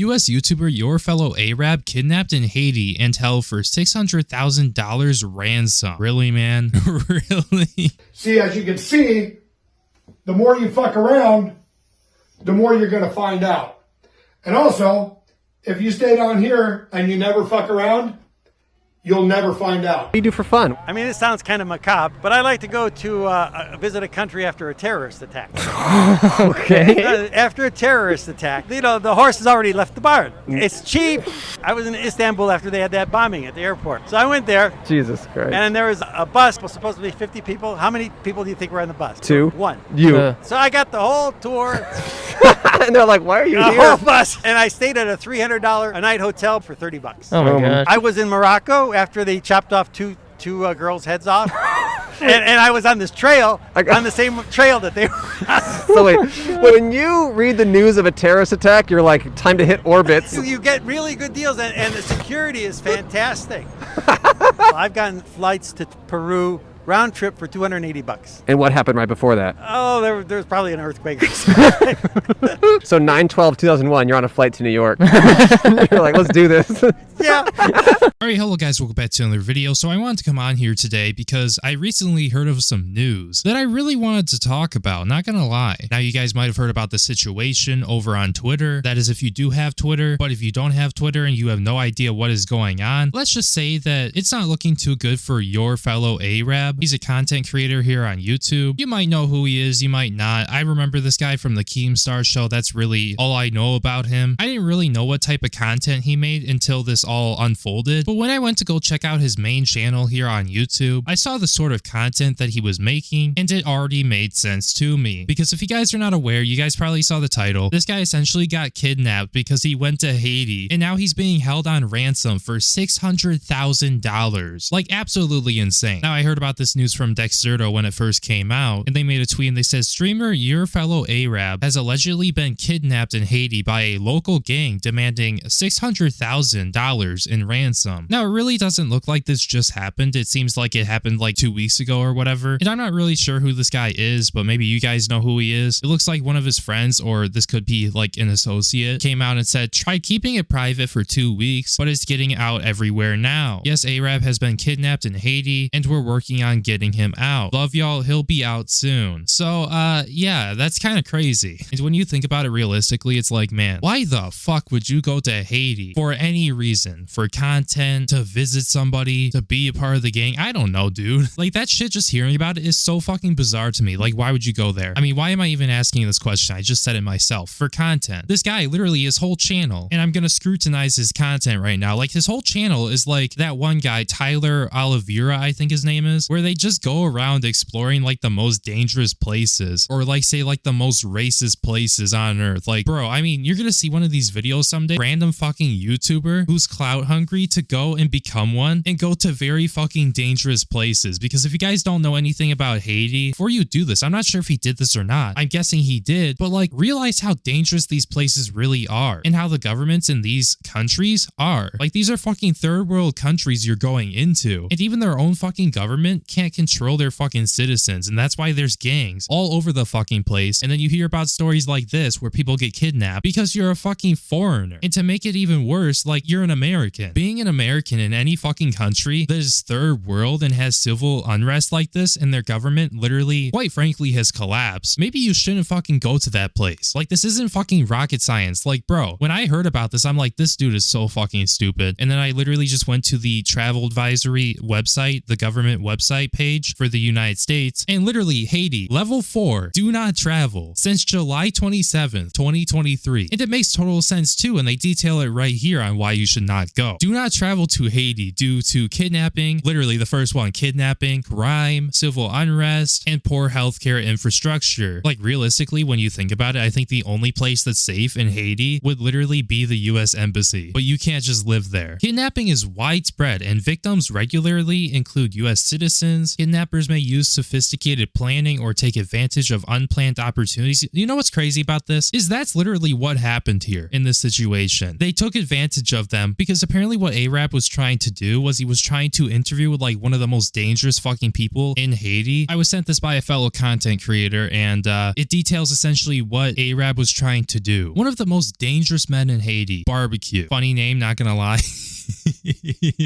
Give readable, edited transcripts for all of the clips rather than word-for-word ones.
US YouTuber YourFellowArab kidnapped in Haiti and held for $600,000 ransom. Really, man? Really? See, as you can see, the more you fuck around, the more you're going to find out. And also, if you stay down here and you never fuck around, you'll never find out. What do you do for fun? I mean, this sounds kind of macabre, but I like to go to visit a country after a terrorist attack. Okay. After a terrorist attack, you know, the horse has already left the barn. It's cheap. I was in Istanbul after they had that bombing at the airport. So I went there. Jesus Christ. And there was a bus, was supposed to be 50 people. How many people do you think were on the bus? Two. One. You. So I got the whole tour. And they're like, why are you The here? whole bus. And I stayed at a $300 a night hotel for $30. Oh my god. I was in Morocco after they chopped off two girls' heads off. and I was on this trail, on the same trail that they were on. So wait, when you read the news of a terrorist attack, you're like, time to hit orbits. You get really good deals, and the security is fantastic. I've gotten flights to Peru, round trip for $280. And what happened right before that? Oh, there was probably an earthquake or something. So 9/12/2001, you're on a flight to New York. You're like, let's do this. Yeah. Alright, hello guys, welcome back to another video. So I wanted to come on here today because I recently heard of some news that I really wanted to talk about, not gonna lie. Now you guys might have heard about the situation over on Twitter. That is if you do have Twitter, but if you don't have Twitter and you have no idea what is going on, let's just say that it's not looking too good for YourFellowArab. He's a content creator here on YouTube. You might know who he is, you might not. I remember this guy from the Keemstar show. That's really all I know about him. I didn't really know what type of content he made until this all unfolded, but when I went to go check out his main channel here on YouTube, I saw the sort of content that he was making, and it already made sense to me. Because if you guys are not aware, you guys probably saw the title. This guy essentially got kidnapped because he went to Haiti, and now he's being held on ransom for $600,000. Like, absolutely insane. Now, I heard about this news from Dexerto when it first came out, and they made a tweet and they said, streamer YourFellowArab has allegedly been kidnapped in Haiti by a local gang demanding $600,000 in ransom. Now, it really doesn't look like this just happened. It seems like it happened like 2 weeks ago or whatever. And I'm not really sure who this guy is, but maybe you guys know who he is. It looks like one of his friends, or this could be like an associate, came out and said, try keeping it private for 2 weeks, but it's getting out everywhere now. Yes, Arab has been kidnapped in Haiti, and we're working on getting him out. Love y'all, he'll be out soon. So, yeah, that's kind of crazy. And when you think about it realistically, it's like, man, why the fuck would you go to Haiti for any reason? For content, to visit somebody, to be a part of the gang? I don't know, dude. Like, that shit, just hearing about it is so fucking bizarre to me. Like, why would you go there? I mean, why am I even asking this question? I just said it myself. For content. This guy, literally, his whole channel, and I'm gonna scrutinize his content right now. Like, his whole channel is like that one guy, Tyler Oliveira, I think his name is, where they just go around exploring like the most dangerous places, or like say like the most racist places on earth. Like, bro, I mean, you're gonna see one of these videos someday, random fucking YouTuber who's clout hungry to go and become one and go to very fucking dangerous places. Because if you guys don't know anything about Haiti, before you do this, I'm not sure if he did this or not. I'm guessing he did, but like, realize how dangerous these places really are and how the governments in these countries are. Like, these are fucking third world countries you're going into, and even their own fucking government can't control their fucking citizens, and that's why there's gangs all over the fucking place. And then you hear about stories like this where people get kidnapped because you're a fucking foreigner. And to make it even worse, like, you're an American. Being an American in any fucking country that is third world and has civil unrest like this, and their government literally, quite frankly, has collapsed, maybe you shouldn't fucking go to that place. Like, this isn't fucking rocket science. Like, bro, when I heard about this, I'm like, this dude is so fucking stupid. And then I literally just went to the travel advisory website, the government website page for the United States, and literally, Haiti, level 4, do not travel, since July 27th, 2023. And it makes total sense too, and they detail it right here on why you should not go. Do not travel to Haiti due to kidnapping, literally the first one, kidnapping, crime, civil unrest, and poor healthcare infrastructure. Like, realistically, when you think about it, I think the only place that's safe in Haiti would literally be the US Embassy, but you can't just live there. Kidnapping is widespread, and victims regularly include US citizens, reasons. Kidnappers may use sophisticated planning or take advantage of unplanned opportunities. You know what's crazy about this? Is that's literally what happened here in this situation. They took advantage of them because apparently what Arab was trying to do was he was trying to interview with like one of the most dangerous fucking people in Haiti. I was sent this by a fellow content creator, and it details essentially what Arab was trying to do. One of the most dangerous men in Haiti, Barbecue. Funny name, not gonna lie.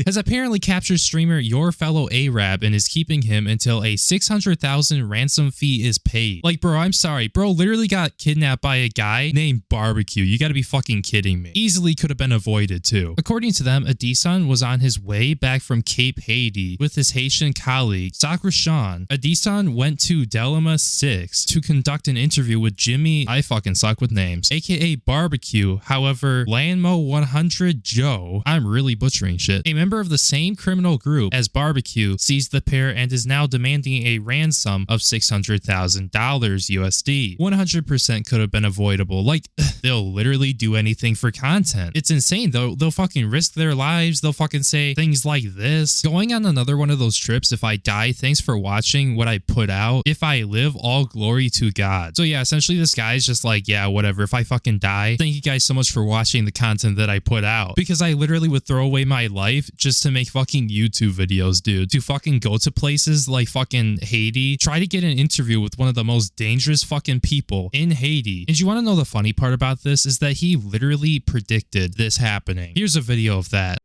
Has apparently captured streamer YourFellowArab and is keeping him until a 600,000 ransom fee is paid. Like, bro, I'm sorry. Bro literally got kidnapped by a guy named Barbecue. You gotta be fucking kidding me. Easily could have been avoided too. According to them, Adison was on his way back from Cape Haiti with his Haitian colleague, Sacre-Chan. Adison went to Delima 6 to conduct an interview with Jimmy, I fucking suck with names, aka Barbecue. However, Landmo 100 Joe, I'm really butchering shit, a member of the same criminal group as Barbecue, seized the pair and is now demanding a ransom of $600,000 USD. 100% could have been avoidable. Like, they'll literally do anything for content. It's insane though. They'll fucking risk their lives. They'll fucking say things like this. Going on another one of those trips, if I die, thanks for watching what I put out. If I live, all glory to God. So yeah, essentially this guy's just like, yeah, whatever. If I fucking die, thank you guys so much for watching the content that I put out. Because I literally would throw away my life just to make fucking YouTube videos, dude. To fucking go to places like fucking Haiti, try to get an interview with one of the most dangerous fucking people in Haiti. And you want to know the funny part about this is that he literally predicted this happening. Here's a video of that.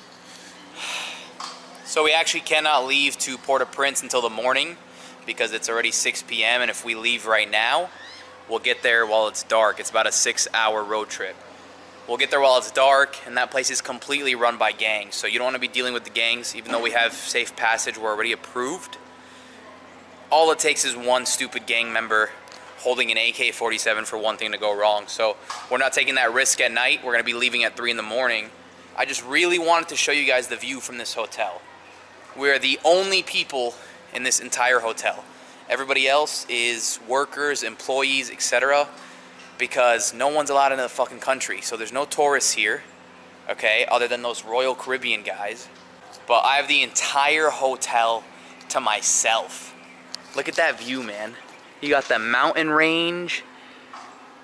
So we actually cannot leave to Port-au-Prince until the morning because it's already 6 p.m. and if we leave right now, we'll get there while it's dark. It's about a 6-hour road trip. We'll get there while it's dark, and that place is completely run by gangs. So you don't want to be dealing with the gangs, even though we have safe passage, we're already approved. All it takes is one stupid gang member holding an AK-47 for one thing to go wrong. So we're not taking that risk at night. We're going to be leaving at 3 in the morning. I just really wanted to show you guys the view from this hotel. We're the only people in this entire hotel. Everybody else is workers, employees, etc. because no one's allowed in the fucking country. So there's no tourists here, okay, other than those Royal Caribbean guys. But I have the entire hotel to myself. Look at that view, man. You got the mountain range.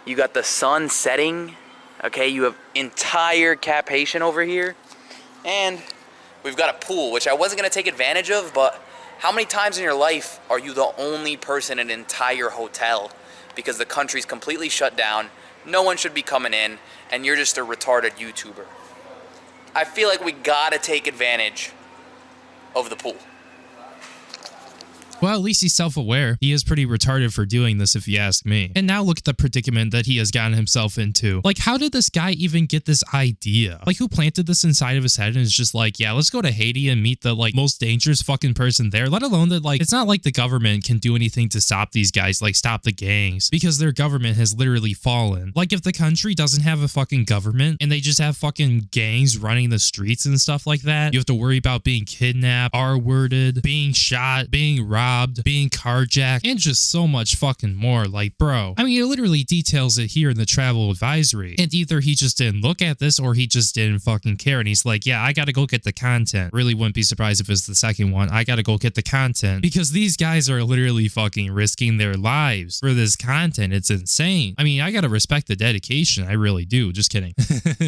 You got the sun setting. Okay, you have entire Cap Haitian over here. And we've got a pool, which I wasn't going to take advantage of, but how many times in your life are you the only person in an entire hotel because the country's completely shut down, no one should be coming in, and you're just a retarded YouTuber? I feel like we gotta take advantage of the pool. Well, at least he's self-aware. He is pretty retarded for doing this, if you ask me. And now look at the predicament that he has gotten himself into. Like, how did this guy even get this idea? Like, who planted this inside of his head and is just like, yeah, let's go to Haiti and meet the, like, most dangerous fucking person there. Let alone that, like, it's not like the government can do anything to stop these guys, like, stop the gangs, because their government has literally fallen. Like, if the country doesn't have a fucking government and they just have fucking gangs running the streets and stuff like that, you have to worry about being kidnapped, R-worded, being shot, being robbed, being carjacked, and just so much fucking more. Like, bro, I mean, it literally details it here in the travel advisory. And either he just didn't look at this or he just didn't fucking care. And he's like, yeah, I gotta go get the content. Really wouldn't be surprised if it's the second one. I gotta go get the content because these guys are literally fucking risking their lives for this content. It's insane. I mean, I gotta respect the dedication. I really do. Just kidding.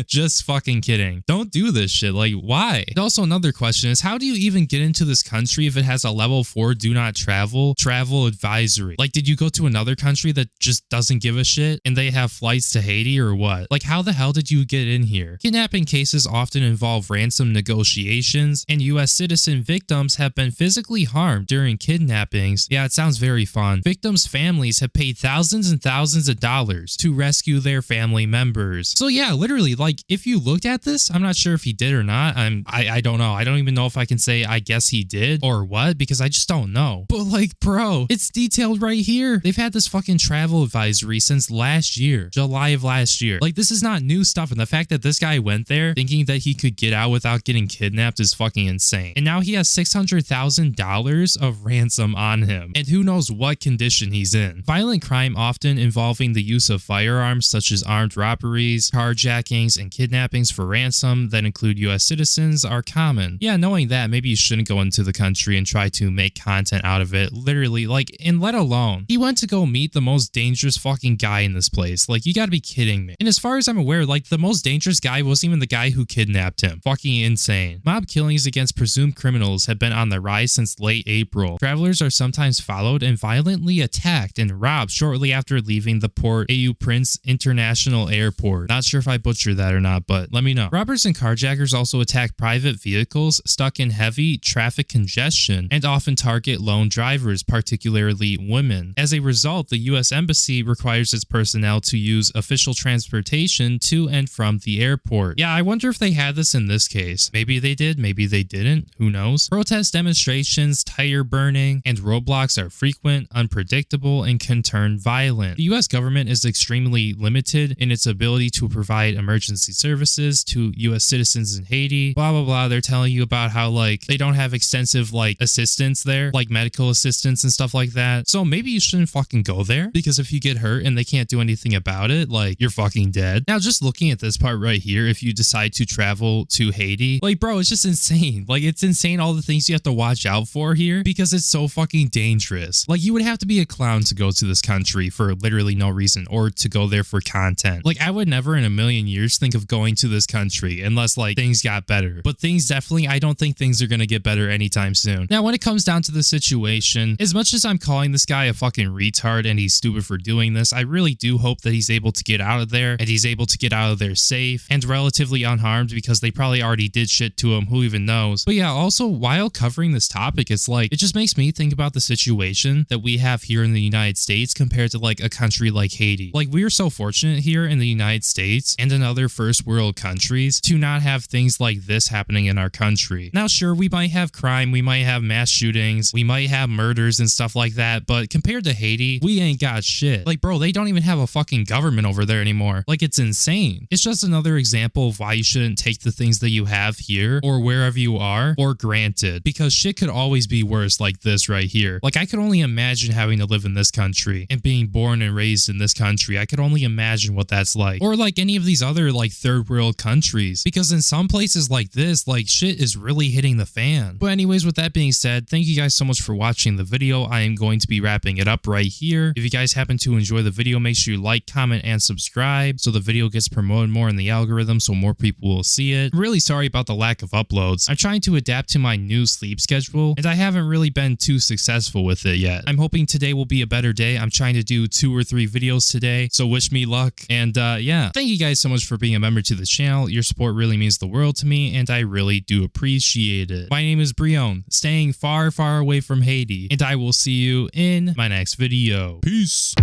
Just fucking kidding. Don't do this shit. Like, why? And also another question is, how do you even get into this country if it has a level 4 do not travel advisory? Like, did you go to another country that just doesn't give a shit and they have flights to Haiti or what? Like, how the hell did you get in here? Kidnapping cases often involve ransom negotiations, and US citizen victims have been physically harmed during kidnappings. Yeah, it sounds very fun. Victims' families have paid thousands and thousands of dollars to rescue their family members. So yeah, literally, like, if you looked at this, I'm not sure if he did or not. I don't know. I don't even know if I can say I guess he did or what, because I just don't know. know. But like, bro, it's detailed right here. They've had this fucking travel advisory since last year, July of last year. Like, this is not new stuff. And the fact that this guy went there thinking that he could get out without getting kidnapped is fucking insane. And now he has $600,000 of ransom on him. And who knows what condition he's in. Violent crime often involving the use of firearms such as armed robberies, carjackings, and kidnappings for ransom that include US citizens are common. Yeah, knowing that, maybe you shouldn't go into the country and try to make content out of it. Literally, like, and let alone, he went to go meet the most dangerous fucking guy in this place. Like, you gotta be kidding me. And as far as I'm aware, like, the most dangerous guy wasn't even the guy who kidnapped him. Fucking insane. Mob killings against presumed criminals have been on the rise since late April. Travelers are sometimes followed and violently attacked and robbed shortly after leaving the Port-au-Prince International Airport. Not sure if I butchered that or not, but let me know. Robbers and carjackers also attack private vehicles stuck in heavy traffic congestion and often target lone drivers, particularly women. As a result, the U.S. Embassy requires its personnel to use official transportation to and from the airport. Yeah, I wonder if they had this in this case. Maybe they did, maybe they didn't. Who knows? Protest demonstrations, tire burning, and roadblocks are frequent, unpredictable, and can turn violent. The U.S. government is extremely limited in its ability to provide emergency services to U.S. citizens in Haiti. Blah, blah, blah. They're telling you about how, like, they don't have extensive, like, assistance there, like medical assistance and stuff like that. So maybe you shouldn't fucking go there, because if you get hurt and they can't do anything about it, like, you're fucking dead. Now, just looking at this part right here, if you decide to travel to Haiti, like, bro, it's just insane. Like, it's insane all the things you have to watch out for here, because it's so fucking dangerous. Like, you would have to be a clown to go to this country for literally no reason, or to go there for content. Like, I would never in a million years think of going to this country unless, like, things got better. But things definitely, I don't think things are gonna get better anytime soon. Now, when it comes down to the situation, as much as I'm calling this guy a fucking retard and he's stupid for doing this, I really do hope that he's able to get out of there, and he's able to get out of there safe and relatively unharmed, because they probably already did shit to him, who even knows. But yeah, also, while covering this topic, it's like, it just makes me think about the situation that we have here in the United States compared to like a country like Haiti. Like, we are so fortunate here in the United States and in other first world countries to not have things like this happening in our country. Now, sure, we might have crime, we might have mass shootings, we might have murders and stuff like that, but compared to Haiti, we ain't got shit. Like, bro, they don't even have a fucking government over there anymore. Like, it's insane. It's just another example of why you shouldn't take the things that you have here or wherever you are for granted, because shit could always be worse, like this right here. Like, I could only imagine having to live in this country and being born and raised in this country. I could only imagine what that's like. Or like any of these other like third world countries, because in some places like this, like, shit is really hitting the fan. But anyways, with that being said, thank you guys so much for watching the video. I am going to be wrapping it up right here. If you guys happen to enjoy the video, make sure you like, comment, and subscribe so the video gets promoted more in the algorithm so more people will see it. I'm really sorry about the lack of uploads. I'm trying to adapt to my new sleep schedule, and I haven't really been too successful with it yet. I'm hoping today will be a better day. I'm trying to do 2 or 3 videos today, so wish me luck. And yeah, thank you guys so much for being a member to the channel. Your support really means the world to me, and I really do appreciate it. My name is Breone, staying far, far away from Haiti, and I will see you in my next video. Peace.